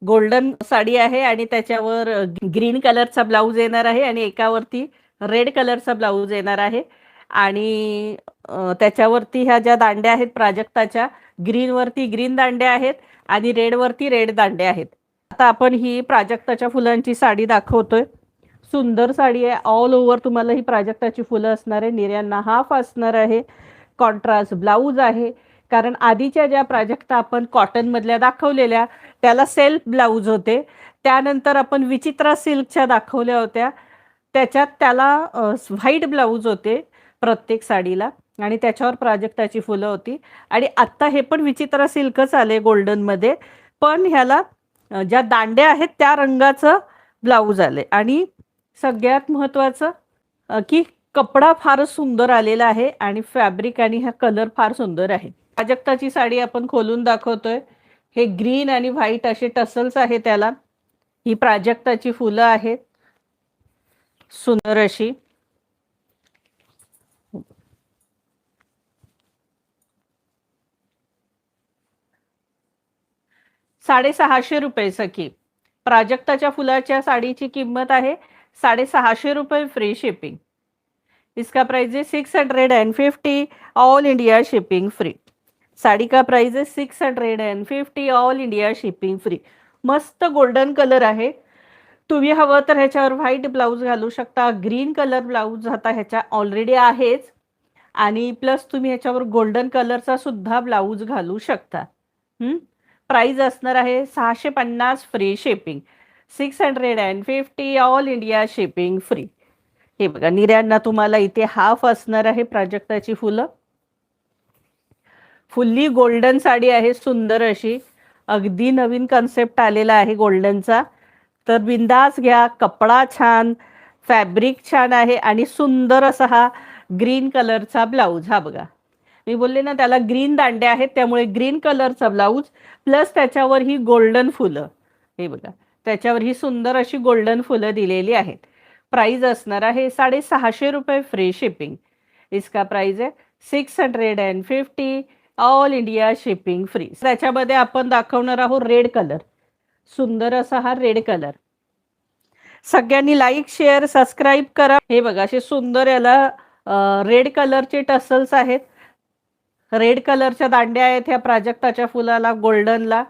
Golden sari आहे आणि त्याच्यावर ग्रीन कलरचा ब्लाऊज येणार आहे आणि एकावरती रेड कलरचा ब्लाऊज येणार आहे आणि त्याच्यावरती ह्या ज्या दांड्या आहेत प्राजक्ताच्या, ग्रीनवरती ग्रीन दांड्या आहेत आणि रेडवरती रेड दांड्या आहेत. आता आपण ही प्राजक्ताच्या फुलांची साडी दाखवतोय. सुंदर साडी आहे. ऑल ओव्हर तुम्हाला ही प्राजक्ताची फुलं असणार आहे. निर्यांना हाफ असणार आहे. कॉन्ट्रास्ट ब्लाऊज आहे. कारण आधीच्या ज्या प्राजक्ता आपण कॉटन मधल्या दाखवलेल्या त्याला सेल्फ ब्लाऊज होते. त्यानंतर आपण विचित्रा सिल्कच्या दाखवल्या होत्या, त्याच्यात त्याला व्हाईट ब्लाऊज होते प्रत्येक साडीला आणि त्याच्यावर प्राजक्ताची फुलं होती. आणि आत्ता हे पण विचित्रा सिल्कच आले गोल्डनमध्ये, पण ह्याला ज्या दांड्या आहेत त्या रंगाचं ब्लाऊज आले. आणि सगळ्यात महत्त्वाचं की कपडा फारच सुंदर आलेला आहे आणि फॅब्रिक आणि हा कलर फार सुंदर आहे. प्राजक्ताची साडी आपण खोलून दाखवतोय. हे ग्रीन आणि व्हाईट असे टसल्स आहे त्याला. ही प्राजक्ताची फुलं आहेत सुंदर अशी. ₹650 सखी. प्राजक्ताच्या फुलाच्या साडीची किंमत आहे ₹650 फ्री शिपिंग. इसका प्राइस है 650, all India shipping free. Sari का प्राइस है 650, ऑल इंडिया शिपिंग फ्री. मस्त गोल्डन कलर आहे. तुम्ही हवं तर ह्याच्यावर व्हाईट ब्लाऊज घालू शकता. ग्रीन कलर ब्लाऊज आता ह्याच्या ऑलरेडी आहेच आणि प्लस तुम्ही ह्याच्यावर गोल्डन कलरचा सुद्धा ब्लाऊज घालू शकता. प्राइस असणार आहे 650 free shipping. 650, all India shipping free. हे बघा, निर्यांना तुम्हाला इथे हाफ असणार आहे प्राजक्ताची फुलं. फुल्ली गोल्डन साडी आहे सुंदर अशी. अगदी नवीन कन्सेप्ट आलेला आहे गोल्डनचा. तर बिंदास घ्या. कपडा छान, फॅब्रिक छान आहे आणि सुंदर असा हा ग्रीन कलरचा ब्लाऊज. हा बघा, मी बोलले ना त्याला ग्रीन दांड्या आहेत त्यामुळे ग्रीन कलरचा ब्लाऊज प्लस त्याच्यावर ही गोल्डन फुलं. हे बघा, त्याच्यावर ही सुंदर अशी गोल्डन फुलं दिलेली आहेत. प्राइस असणार आहे ₹650 फ्री शिपिंग. इसका प्राइस है 650, ऑल इंडिया शिपिंग फ्री. त्याच्यामध्ये आपण दाखवणार आहोत रेड कलर. सुंदर असा हा रेड कलर. सगळ्यांनी लाईक शेअर सबस्क्राईब करा. हे बघा, असे सुंदर याला रेड कलरचे टसल्स आहेत. रेड कलरच्या दांड्या आहेत ह्या प्राजक्ताच्या फुलाला, गोल्डनला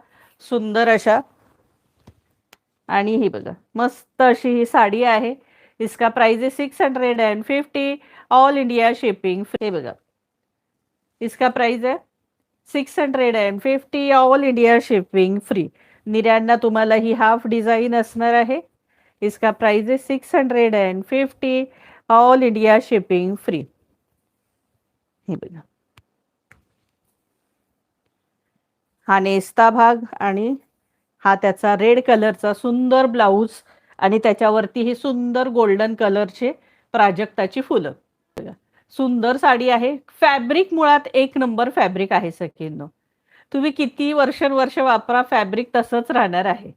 सुंदर अशा. आणि ही बघा, मस्त अशी ही साडी आहे. इसका प्राइस है 650, ऑल इंडिया शिपिंग फ्री. बघा, इसका प्राइस है 650, ऑल इंडिया शिपिंग फ्री. निर्यांना तुम्हाला ही हाफ डिझाईन असणार आहे. इसका प्राइस है 650, ऑल इंडिया शिपिंग फ्री. हे बघा, हा नेस्ता भाग आणि हा त्याचा रेड कलरचा सुंदर ब्लाऊज आणि त्याच्यावरती ही सुंदर गोल्डन कलरचे प्राजक्ताची फुलं. सुंदर साडी आहे. फॅब्रिक मुळात एक नंबर फॅब्रिक आहे सखींनो. तुम्ही किती वर्ष वापरा, फॅब्रिक तसंच राहणार आहे.